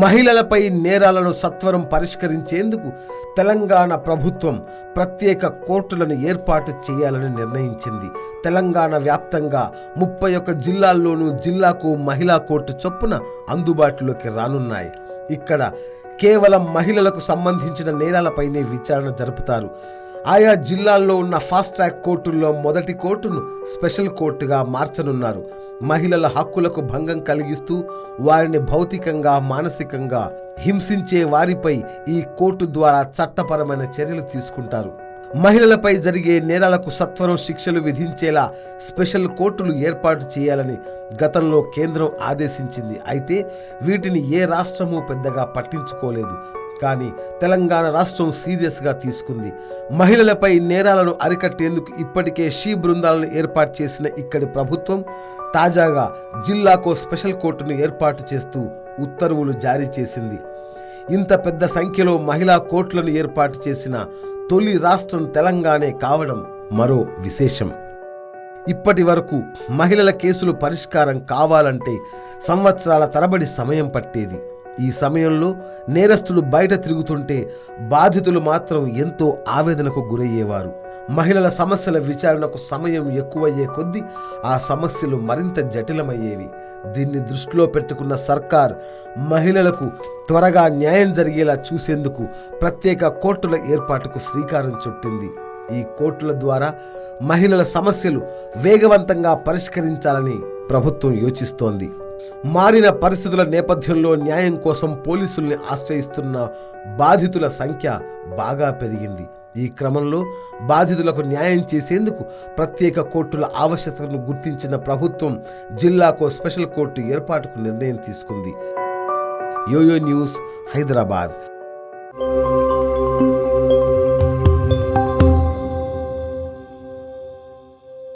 మహిళలపై నేరాలను సత్వరం పరిష్కరించేందుకు తెలంగాణ ప్రభుత్వం ప్రత్యేక కోర్టులను ఏర్పాటు చేయాలని నిర్ణయించింది. తెలంగాణ వ్యాప్తంగా 31 జిల్లాల్లోనూ జిల్లాకు మహిళా కోర్టు చొప్పున అందుబాటులోకి రానున్నాయి. ఇక్కడ కేవలం మహిళలకు సంబంధించిన నేరాలపైనే విచారణ జరుపుతారు. ఆయా జిల్లాల్లో ఉన్న ఫాస్ట్ ట్రాక్ కోర్టుల్లో మొదటి కోర్టును స్పెషల్ కోర్టుగా మార్చనున్నారు. మహిళల హక్కులకు భంగం కలిగిస్తూ వారిని భౌతికంగా, మానసికంగా హింసించే వారిపై ఈ కోర్టు ద్వారా చట్టపరమైన చర్యలు తీసుకుంటారు. మహిళలపై జరిగే నేరాలకు సత్వరం శిక్షలు విధించేలా స్పెషల్ కోర్టులు ఏర్పాటు చేయాలని గతంలో కేంద్రం ఆదేశించింది. అయితే వీటిని ఏ రాష్ట్రమూ పెద్దగా పట్టించుకోలేదు. కానీ తెలంగాణ రాష్ట్రం సీరియస్గా తీసుకుంది. మహిళలపై నేరాలను అరికట్టేందుకు ఇప్పటికే షీ బృందాలను ఏర్పాటు చేసిన ఇక్కడి ప్రభుత్వం తాజాగా జిల్లాకో స్పెషల్ కోర్టును ఏర్పాటు చేస్తూ ఉత్తర్వులు జారీ చేసింది. ఇంత పెద్ద సంఖ్యలో మహిళా కోర్టులను ఏర్పాటు చేసిన తొలి రాష్ట్రం తెలంగాణే కావడం మరో విశేషం. ఇప్పటి వరకు మహిళల కేసులు పరిష్కారం కావాలంటే సంవత్సరాల తరబడి సమయం పట్టేది. ఈ సమయంలో నేరస్తులు బయట తిరుగుతుంటే బాధితులు మాత్రం ఎంతో ఆవేదనకు గురయ్యేవారు. మహిళల సమస్యల విచారణకు సమయం ఎక్కువయ్యే కొద్దీ ఆ సమస్యలు మరింత జటిలమయ్యేవి. దీన్ని దృష్టిలో పెట్టుకున్న సర్కార్ మహిళలకు త్వరగా న్యాయం జరిగేలా చూసేందుకు ప్రత్యేక కోర్టుల ఏర్పాటుకు శ్రీకారం చుట్టింది. ఈ కోర్టుల ద్వారా మహిళల సమస్యలు వేగవంతంగా పరిష్కరించాలని ప్రభుత్వం యోచిస్తోంది. మారిన పరిస్థితుల నేపథ్యంలో న్యాయం కోసం పోలీసుల్ని ఆశ్రయిస్తున్న బాధితుల సంఖ్య బాగా పెరిగింది. ఈ క్రమంలో బాధితులకు న్యాయం చేసేందుకు ప్రత్యేక కోర్టుల ఆవశ్యకతను గుర్తించిన ప్రభుత్వం జిల్లాకో స్పెషల్ కోర్టు ఏర్పాటుకు నిర్ణయం తీసుకుంది. YoYo News, Hyderabad.